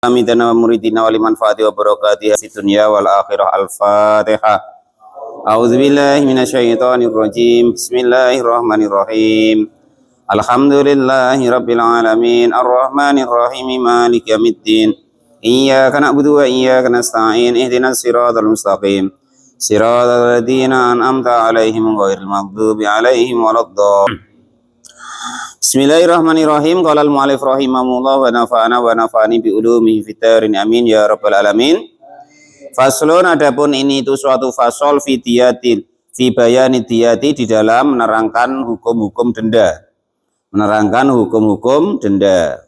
Amidana wa muridina wa liman fati wa barakatiha fi dunya wal akhirah. Al-Fatihah. A'udzu billahi minasyaitonir rajim. Bismillahirrahmanirrahim. Alhamdulillahi rabbil alamin. Arrahmanir rahim. Maliki yaumiddin. Iyyaka na'budu wa iyyaka nasta'in. Ihdinas siratal mustaqim. Siratal ladzina an'amta 'alaihim ghairil maghdubi 'alaihim waladdallin. Bismillahirrahmanirrahim. Qala al-mu'allif rahimahullah wa nafa'ana wa nafa'ani bi ulumihi fid dharin amin ya rabbal alamin. Faslun, adapun ini itu suatu fasol fi diyatin, fi bayani diyati, di dalam menerangkan hukum-hukum denda. Menerangkan hukum-hukum denda.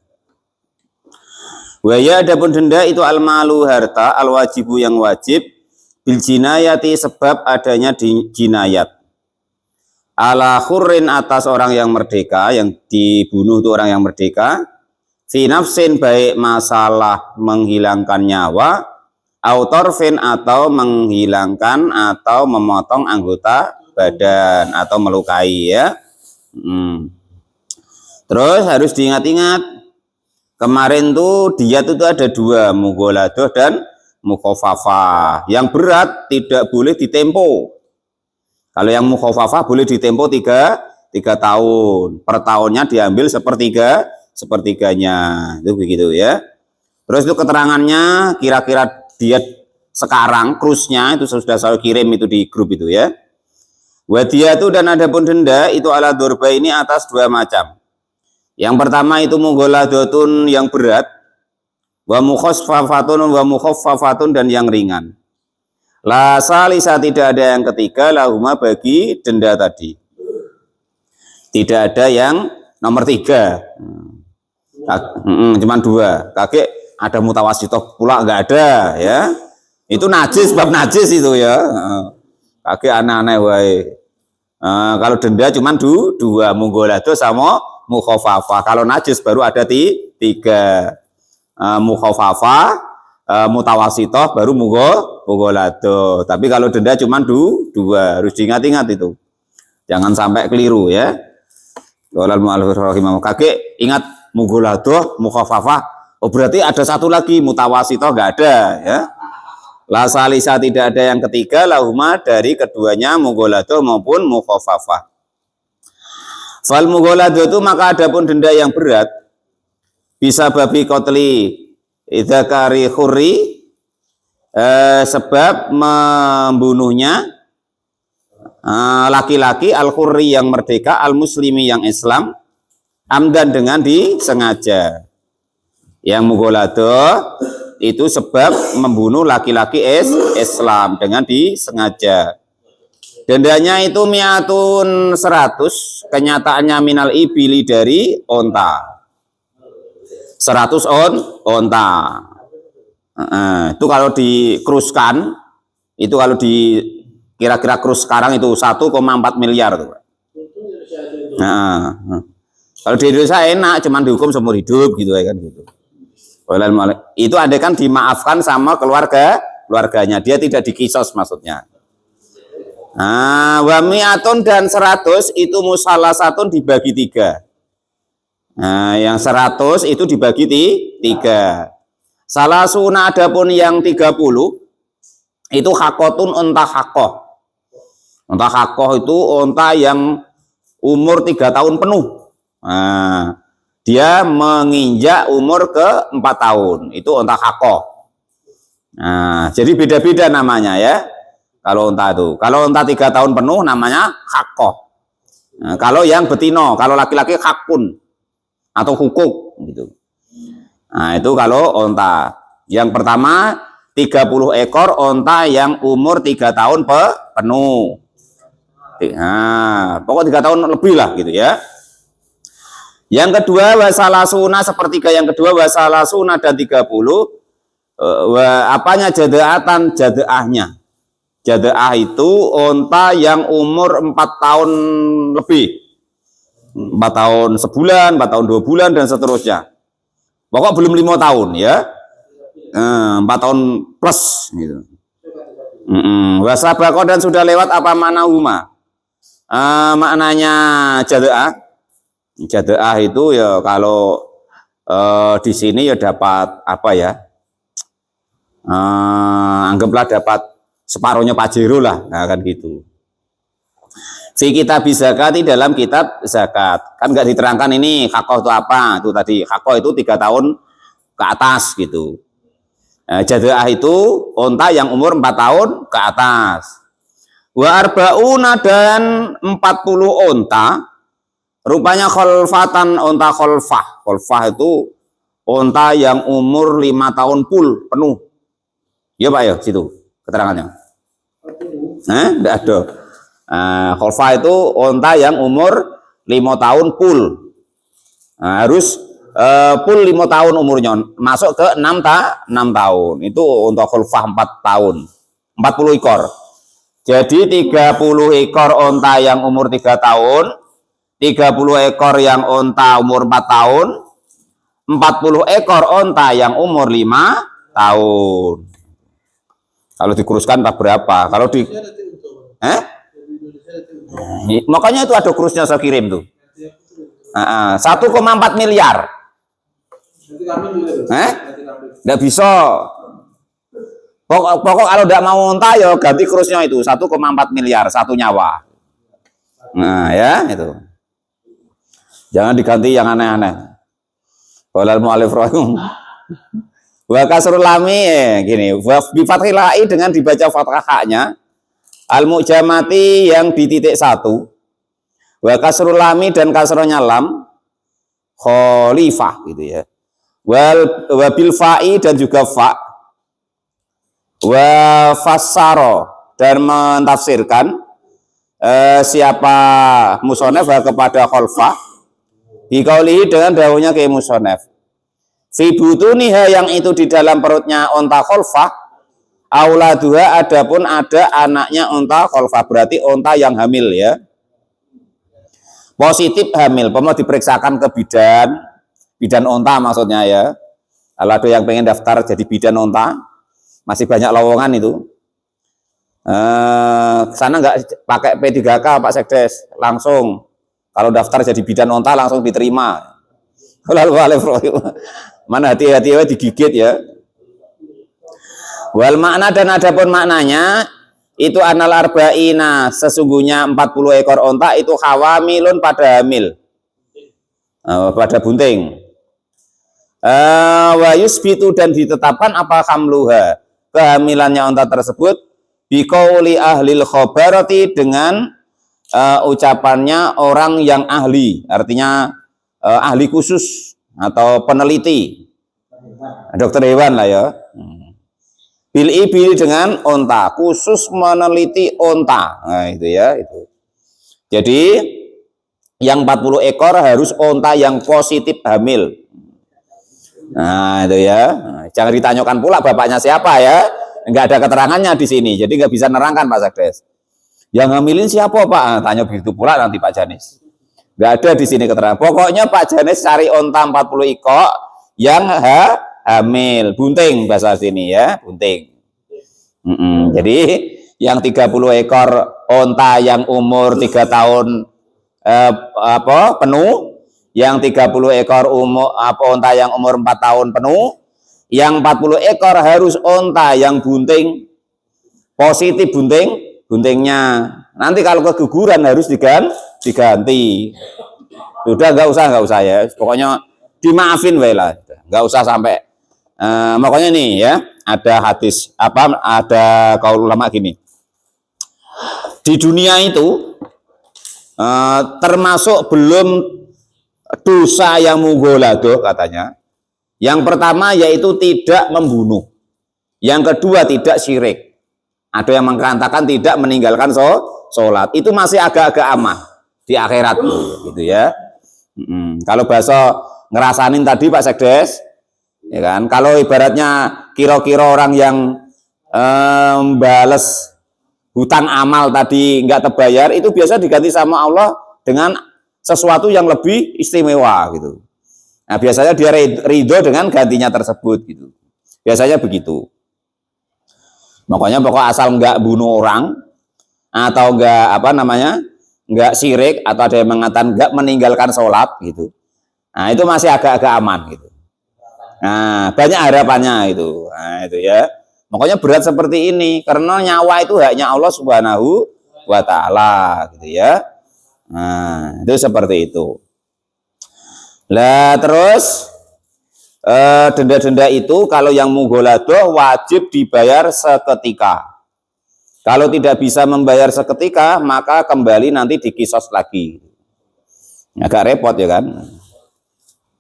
Wa ya, adapun denda itu al-malu, harta, al-wajibu, yang wajib, bil jinayati, sebab adanya di jinayat. Ala khurrin, atas orang yang merdeka, yang dibunuh itu orang yang merdeka, fi nafsin, baik masalah menghilangkan nyawa, autorfin, atau menghilangkan atau memotong anggota badan atau melukai, ya. Terus harus diingat-ingat, kemarin tuh diat itu ada dua, mughaladah dan mukhafafah. Yang berat tidak boleh ditempo. Kalau yang mukhafafah boleh ditempo 3 tahun. Per tahunnya diambil sepertiganya. Itu begitu, ya. Terus itu keterangannya, kira-kira diat sekarang, krusnya itu sudah saya kirim itu di grup itu, ya. Wadiyah itu, dan adapun denda itu ala durba, ini atas 2 macam. Yang pertama itu mughaladatun, yang berat, wa mukhaffafatun, dan yang ringan. La salisa, tidak ada yang ketiga, lahuma, bagi denda tadi. Tidak ada yang nomor 3. Cuman 2. Kakek ada mutawasitoh pula nggak ada, ya. Itu najis, bab najis itu, ya. Kakek aneh-aneh wae. Kalau denda cuman 2, mughaladah sama mukhafafah. Kalau najis baru ada 3. Mukhafafah, mutawasitoh, baru mughaladah. Tapi kalau denda cuma 2, harus diingat-ingat itu. Jangan sampai keliru, ya. Walal mu'allif rahimahullah. Kakek ingat mughaladah, mukhafafah. Oh, berarti ada satu lagi, mutawasitoh nggak ada, ya. La salisa, tidak ada yang ketiga, lahuma, dari keduanya, mughaladah maupun mukhafafah. Fal mughaladah itu, maka adapun denda yang berat, bisa babi qatli idzakari khurri, sebab membunuhnya laki-laki, al-khurri, yang merdeka, al-muslimi, yang Islam, amdan, dengan disengaja. Yang mughaladah itu sebab membunuh laki-laki Islam dengan disengaja. Dendanya itu mi'atun, 100, kenyataannya minal ibili, dari onta. 100 onta. Itu kalau dikruskan, itu kalau di kira-kira krus sekarang itu 1,4 miliar tuh. Kalau di Indonesia enak, cuman dihukum seumur hidup gitu, ya kan, gitu. Itu ada kan dimaafkan sama keluarganya, dia tidak dikisos maksudnya. Wa mi'atun, dan 100 itu musalasatun, dibagi 3. Yang 100 itu dibagi 3. Salasuna, adapun yang 30 itu hakotun, unta hakoh. Unta hakoh itu unta yang umur 3 tahun penuh. Dia menginjak umur ke 4 tahun, itu unta hakoh. Jadi beda-beda namanya, ya. Kalau unta itu, kalau unta 3 tahun penuh namanya hakoh. Kalau yang betino, kalau laki-laki hakun atau hukuk gitu. Itu kalau onta. Yang pertama 30 ekor onta yang umur 3 tahun penuh. Pokok 3 tahun lebih lah gitu, ya. Yang kedua wasalasuna, sepertiga yang kedua, wasalasuna, dan 30 apanya, jadaatan, jadaahnya. Jadaah itu onta yang umur 4 tahun lebih. 4 tahun sebulan, 4 tahun 2 bulan, dan seterusnya. Pokok belum 5 tahun, ya. 4 tahun plus gitu. Wasabako, dan sudah lewat apa mana huma. Maknanya jadaah. Jadaah itu, ya, kalau di sini ya dapat apa ya? Anggaplah dapat separuhnya Pajero lah, nah, kan gitu. Fi kitab zakati, dalam kitab zakat kan nggak diterangkan ini hakoh itu apa, itu tadi hakoh itu 3 tahun ke atas gitu. Jadaah itu onta yang umur 4 tahun ke atas. Wa arbauna, dan 40 onta rupanya kholfatan, onta kholfah. Kholfah itu onta yang umur 5 tahun full penuh. Ya Pak ya, situ keterangannya. Enggak ada. Kholfah itu onta yang umur 5 tahun full. Harus full 5 tahun umurnya, masuk ke 6 tahun. Itu untuk kholfah 4 tahun. 40 ekor. Jadi 30 ekor onta yang umur 3 tahun, 30 ekor yang onta umur 4 tahun, 40 ekor onta yang umur 5 tahun. Kalau dikuruskan tak berapa? Kalau di makanya itu ada kurusnya saya kirim tuh. 1,4 miliar. Nggak bisa. Pokok kalau tidak mau onta ya ganti kurusnya itu 1,4 miliar satu nyawa. Nah ya itu. Jangan diganti yang aneh-aneh. Walal mu'alif rahim. Wa kasrul lami gini, wa bi fathil ai, dengan dibaca fathah haknya, al mu'jamati yang di titik 1. Wa kasrul lami, dan kasronya lam, khalifah gitu ya. Wa bil fa'i, dan juga fa. Wa fassaro, dan mentafsirkan siapa musonef kepada khalfah dikaulihi, dengan dawuhnya ke musonef. Fi butuniha, yang itu di dalam perutnya onta kholfah, auladuha, adapun ada anaknya onta kholfah, berarti onta yang hamil ya, positif hamil, mau diperiksakan ke bidan onta maksudnya ya. Kalau ada yang pengen daftar jadi bidan onta, masih banyak lowongan itu. Sana nggak pakai P3K Pak Sekdes, langsung kalau daftar jadi bidan onta langsung diterima. Mana hati-hati digigit ya. Wal makna, dan adapun maknanya itu anal arba'ina, sesungguhnya 40 ekor onta itu hawamilun, pada hamil, pada bunting. Wa yusbitu, dan ditetapkan apa hamluha, kehamilannya onta tersebut, biqauli ahlil khobarati, dengan ucapannya orang yang ahli, artinya ahli khusus atau peneliti, dokter hewan lah ya. Bil ibil, dengan onta, khusus meneliti onta. Nah itu ya itu. Jadi yang 40 ekor harus onta yang positif hamil. Nah itu ya. Jangan ditanyakan pula bapaknya siapa ya. Enggak ada keterangannya di sini. Jadi nggak bisa nerangkan Pak Sekdes. Yang hamilin siapa Pak? Tanya begitu pula nanti Pak Janis. Nggak ada di sini keterangan. Pokoknya Pak Janis cari onta 40 ekor yang hamil, bunting bahasa sini ya, bunting. Jadi yang 30 ekor onta yang umur 3 tahun penuh, yang 30 ekor onta yang umur 4 tahun penuh, yang 40 ekor harus onta yang bunting, positif buntingnya. Nanti kalau keguguran harus diganti. Sudah nggak usah ya. Pokoknya dimaafin lah. Nggak usah sampai. Makanya nih ya, ada hadis ada kaul ulama gini. Di dunia itu termasuk belum dosa yang mughaladzah katanya. Yang pertama yaitu tidak membunuh. Yang kedua tidak syirik. Ada yang mengatakan tidak meninggalkan sholat. Itu masih agak-agak aman di akhirat gitu ya. Kalau bahasa ngerasanin tadi Pak Sekdes, ya kan? Kalau ibaratnya kira-kira orang yang bales hutang amal tadi nggak terbayar, itu biasa diganti sama Allah dengan sesuatu yang lebih istimewa gitu. Nah biasanya dia ridho dengan gantinya tersebut gitu. Biasanya begitu. Makanya pokok asal nggak bunuh orang atau nggak syirik, atau ada yang mengatakan nggak meninggalkan sholat gitu. Nah itu masih agak-agak aman gitu. Nah, banyak harapannya itu. Nah, itu ya. Makanya berat seperti ini karena nyawa itu haknya Allah Subhanahu wa taala gitu ya. Nah, itu seperti itu. Lah terus denda-denda itu kalau yang mughaladah wajib dibayar seketika. Kalau tidak bisa membayar seketika, maka kembali nanti dikisos lagi. Agak repot ya kan.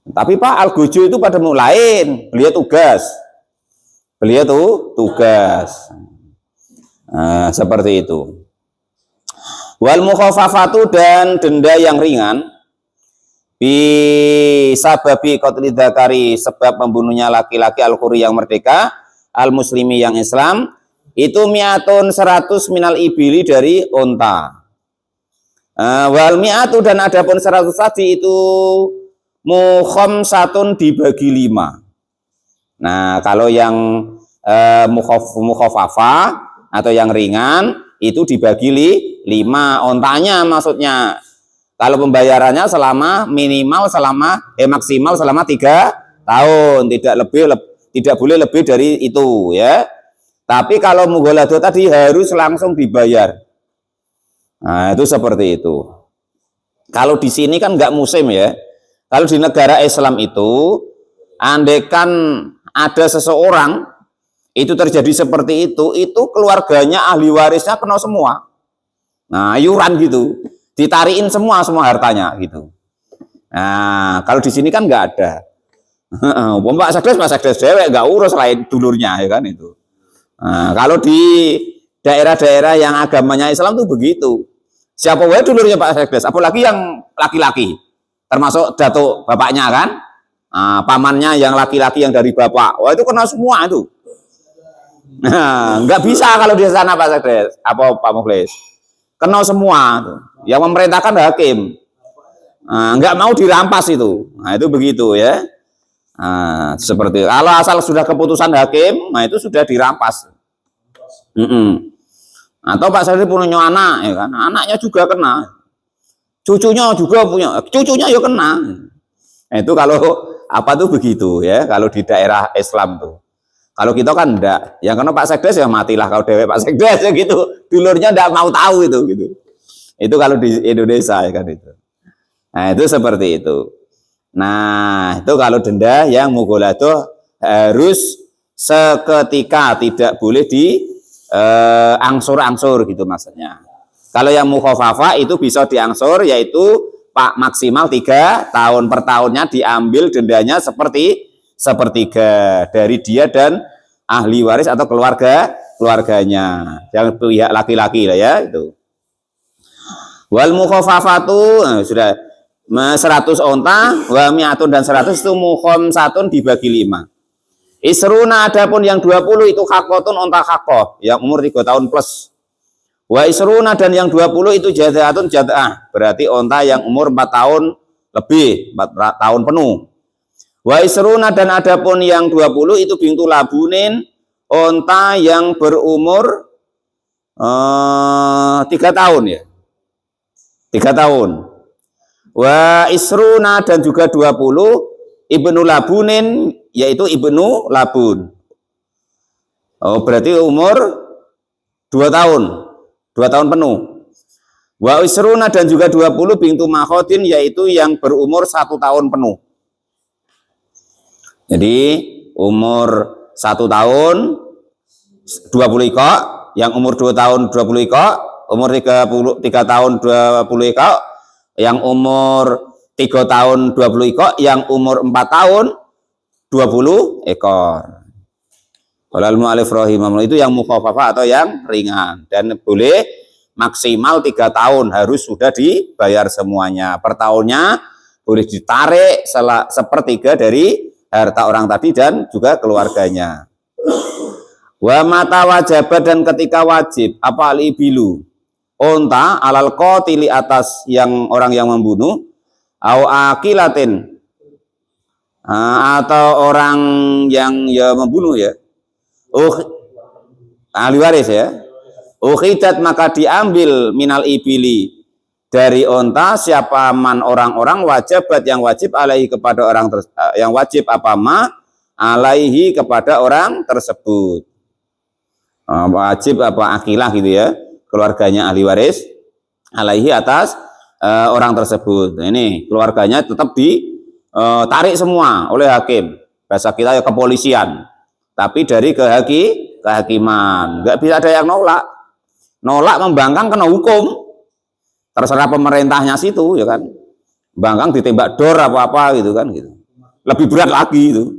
Tapi Pak Al-Gojo itu pada lain, beliau tugas. Beliau tuh tugas. Nah, seperti itu. Wal mukhafafatu dan denda yang ringan bisa babi qatli dzakari sebab membunuhnya laki-laki al-quri yang merdeka, al-muslimi yang Islam, itu mi'atun 100 minal ibili dari unta. Wal mi'atu dan adapun 100 tadi itu mukhamsatun dibagi 5. Nah, kalau yang mukhafafah atau yang ringan itu dibagi 5 ontanya maksudnya. Kalau pembayarannya selama maksimal selama 3 tahun, tidak boleh lebih dari itu ya. Tapi kalau mughaladah tadi harus langsung dibayar. Nah, itu seperti itu. Kalau di sini kan nggak musim ya. Kalau di negara Islam itu, andaikan ada seseorang itu terjadi seperti itu keluarganya ahli warisnya kena semua. Nah, iuran gitu, ditariin semua hartanya gitu. Nah, kalau di sini kan nggak ada. Pak Sekdes dewek nggak urus lain dulurnya ya kan itu. Nah, kalau di daerah-daerah yang agamanya Islam tuh begitu. Siapa wae dulurnya Pak Sekdes, apalagi yang laki-laki. Termasuk datuk bapaknya kan, pamannya yang laki-laki yang dari bapak, wah itu kena semua itu. Nah, nggak bisa kalau di sana Pak Sekdes, apa Pak Mukhlis, kena semua tuh. Yang memerintahkan hakim, nggak mau dirampas itu. Nah itu begitu ya. Seperti kalau asal sudah keputusan hakim, nah itu sudah dirampas. Atau Pak Sekdes punya anak, ya kan, anaknya juga kena. Cucunya juga punya, cucunya ya kena. Nah, itu kalau apa tuh begitu ya, kalau di daerah Islam tuh. Kalau kita kan enggak, yang karena Pak Sekdes ya matilah kalau dewek Pak Sekdes ya gitu. Dulurnya enggak mau tahu itu gitu. Itu kalau di Indonesia ya kan itu. Nah, itu seperti itu. Nah, itu kalau denda yang mughaladah harus seketika, tidak boleh di angsur-angsur gitu maksudnya. Kalau yang mukhafafah itu bisa diangsur, yaitu Pak maksimal 3 tahun, per tahunnya diambil dendanya sepertiga dari dia dan ahli waris atau keluarganya, yang pihak laki-laki lah ya itu. Wal mukhafafatu sudah 100 onta, wa mi'atun dan 100 itu mukhamsatun dibagi 5. Isruna adapun yang 20 itu hakotun onta hakoh yang umur 3 tahun plus. Wa isruna dan yang 20 itu jaza'atun jaza'ah, berarti onta yang umur 4 tahun lebih, 4 tahun penuh. Wa isruna dan adapun yang 20 itu bintu labunin, onta yang berumur 3 tahun ya. 3 tahun. Wa isruna dan juga 20 ibnu labunin, yaitu ibnu labun. Oh, berarti umur 2 tahun. 2 tahun penuh. Wa isruna dan juga 20 bintu makhodin, yaitu yang berumur 1 tahun penuh. Jadi umur 1 tahun 20 ikok, yang umur 2 tahun 20 ikok, umur 3 tahun 20 ikok, yang umur 3 tahun 20 ikok, yang umur 4 tahun 20 ekor. Walal mu'alif rahimahullah, itu yang mukhafafah atau yang ringan, dan boleh maksimal 3 tahun harus sudah dibayar semuanya. Per tahunnya boleh ditarik sepertiga dari harta orang tadi dan juga keluarganya. Wa mata wajabat dan ketika wajib apa alibilu, onta alal qatili atas yang orang yang membunuh, au akilatin atau orang yang ya membunuh ya. Ahli waris ya. Ukhidat maka diambil minal ibili dari onta siapa man orang-orang wajibat yang wajib alaihi kepada orang yang wajib apa ma alaihi kepada orang tersebut. Wajib apa akilah gitu ya, keluarganya ahli waris alaihi atas orang tersebut. Nah, ini keluarganya tetap ditarik semua oleh hakim. Bahasa kita ya kepolisian, tapi dari kehakiman. Nggak bisa ada yang nolak. Nolak membangkang kena hukum. Terserah pemerintahnya situ ya kan. Bangkang ditembak dor apa-apa gitu kan gitu. Lebih berat lagi itu.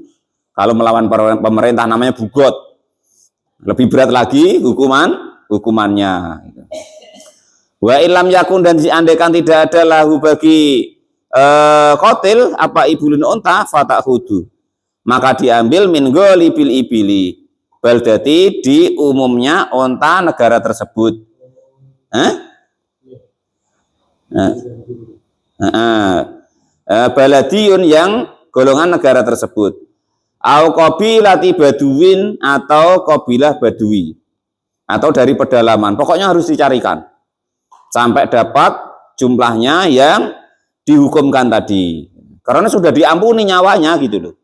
Kalau melawan pemerintah namanya bugot. Lebih berat lagi hukumannya. Wa ilam yakun, dan diandekan tidak ada lahu bagi kotil apa ibulun unta fatak hudu, maka diambil min ghalibil ibili baldati, di umumnya unta negara tersebut. Baladiyun yang golongan negara tersebut. Au qabilati baduwin, atau qabilah badui, atau dari pedalaman. Pokoknya harus dicarikan sampai dapat jumlahnya yang dihukumkan tadi. Karena sudah diampuni nyawanya gitu loh.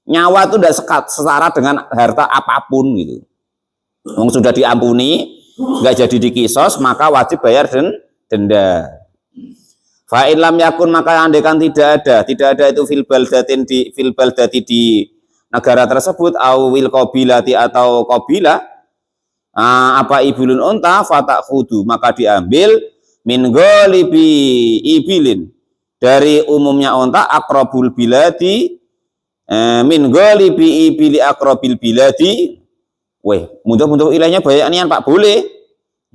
Nyawa itu tidak setara dengan harta apapun gitu. Sudah diampuni, nggak jadi dikisos, maka wajib bayar denda. Fa in lam yakun, maka andaikan tidak ada itu fil baldati di negara tersebut, awil qabilati atau qabilah apa ibulun unta fatak khudu, maka diambil min ghalibi ibilin, dari umumnya unta akrabul biladi, min ghalibi ibili akrabil biladi. Weh, mudah-mudah ilahnya banyak nian Pak, boleh.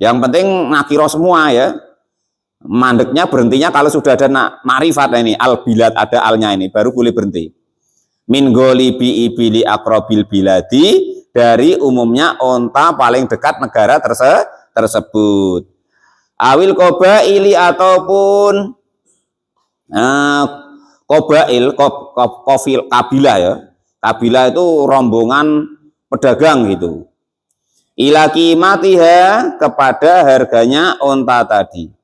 Yang penting nakiro semua ya. Mandeknya berhentinya kalau sudah ada makrifat ini, al bilad ada alnya ini, baru boleh berhenti. Min ghalibi ibili akrabil biladi, dari umumnya unta paling dekat negara tersebut. Awil qabaili, ataupun qabail, kabilah ya. Kabilah itu rombongan pedagang gitu. Ila qimatiha, kepada harganya unta tadi.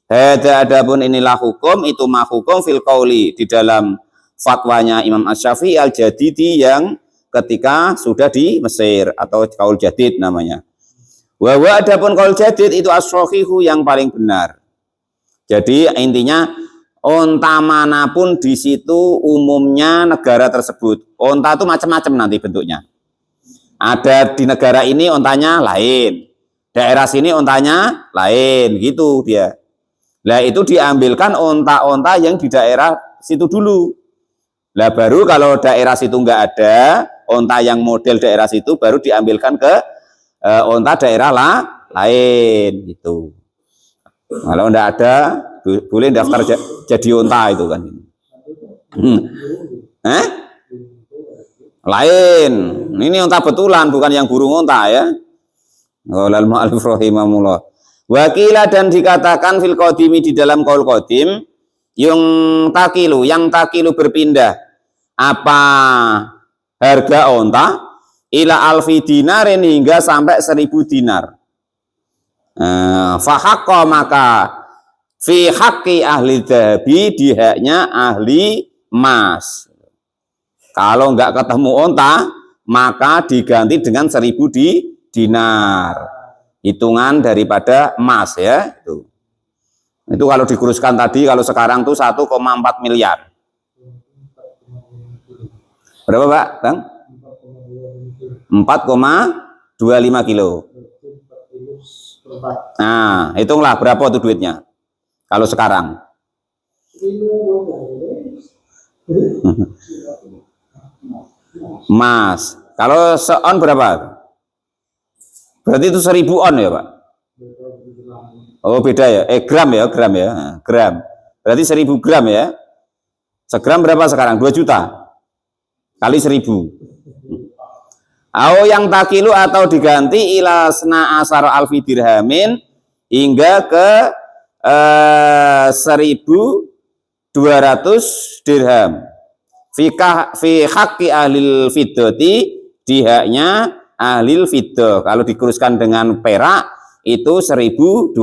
Hada, adapun inilah hukum, itu mah hukum fil qauli, di dalam fatwanya Imam Asy-Syafi'i al-Jadidi yang ketika sudah di Mesir, atau qaul jadid namanya. Wa adapun qaul jadid itu as-shahihu, yang paling benar. Jadi intinya unta manapun di situ umumnya negara tersebut. Unta itu macam-macam nanti bentuknya. Ada di negara ini untanya lain, daerah sini untanya lain, gitu dia. Lah itu diambilkan unta-unta yang di daerah situ dulu. Lah baru kalau daerah situ nggak ada unta yang model daerah situ, baru diambilkan ke unta daerah lain gitu. Kalau nggak ada, boleh daftar jadi unta itu kan. Lain. Ini unta betulan, bukan yang burung unta ya. Qaulal mu'allif rahimahullah. Wakila, dan dikatakan fil qadimi, di dalam qaul qadim, yang takilu berpindah apa harga unta ila alfi dinarin, hingga sampai 1000 dinar. Fahaqqa, maka fi haqqi ahli dhahabi, di haknya ahli emas. Kalau enggak ketemu unta, maka diganti dengan 1000 dinar. Hitungan daripada emas ya. Itu kalau dikuruskan tadi, kalau sekarang tuh 1,4 miliar. Berapa Pak? Bang? 4,25 kilo. Nah, hitunglah berapa tuh duitnya kalau sekarang. Emas. Kalau seon berapa? Berarti itu 1000 on ya Pak? Oh beda ya? Gram ya? Gram. Berarti 1000 gram ya? Segram berapa sekarang? 2 juta kali 1000. Au yang takilu, atau diganti ila sna asar alfi dirhamin, hingga ke 1200 dirham. Fi haqqi ahlil fiddati, di haknya ahlil fiddah. Kalau dikuruskan dengan perak itu 1200.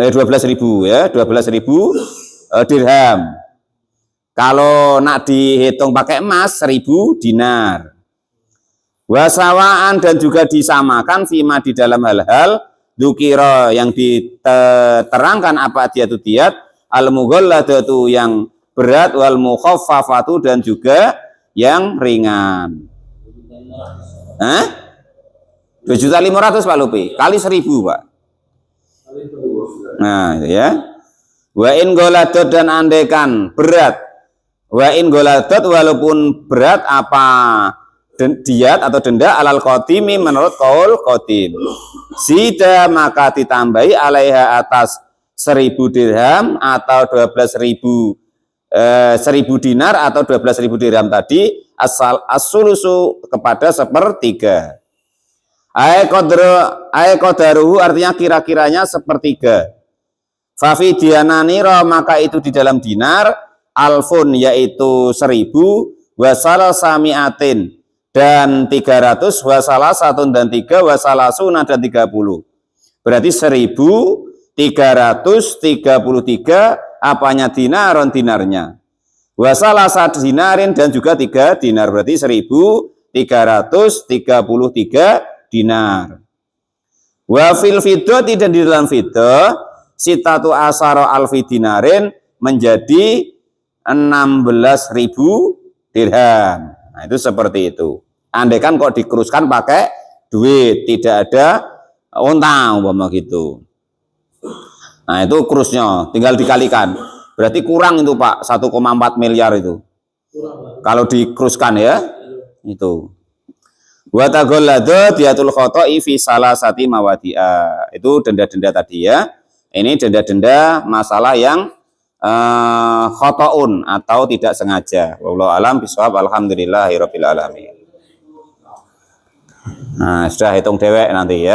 12.000 ya, 12.000 dirham. Kalau nak dihitung pakai emas 1000 dinar. Wasawaan dan juga disamakan fima di dalam hal-hal dzukira yang diterangkan apa dia itu diat, al-mughalladatu yang berat, wal mukhaffafatu dan juga yang ringan. 2.500.000 Pak Lupi, kali 1000 Pak. Nah ya. Wa in ghaladot dan andekan berat. Wa in ghaladot walaupun berat apa diat atau denda alal qotimi menurut qaul qotim. Sida maka ditambahi alaiha atas 1000 dirham atau 12.000 1000 dinar atau 12.000 dirham tadi as-sulusu kepada sepertiga. Ay qadaruhu artinya kira-kiranya sepertiga. Fafi diananiro maka itu di dalam dinar alfun yaitu 1000 wasal samiatin dan 300 wasalah satun dan 3 wasalasuna dan 30. Berarti 1333 apanya dinaron dinarnya. Wasalah sat dinarin dan juga 3 dinar berarti 1333 dinar. Wa fil fiddati dan di dalam fiddah sitatu asara alfi dinarin menjadi 16.000 dirham. Nah, itu seperti itu. Andai kan kok dikeruskan pakai duit, tidak ada unta umpama gitu. Nah, itu kurusnya tinggal dikalikan. Berarti kurang itu Pak, 1,4 miliar itu. Kalau dikeruskan ya. Itu. Wa taghalladu diatul khata'i fi salasati mawadi'a. Itu denda-denda tadi ya. Ini denda-denda masalah yang khotoun atau tidak sengaja. Wallahu alam bishawab. Alhamdulillahirabbil alamin. Nah, sudah hitung dewek nanti ya.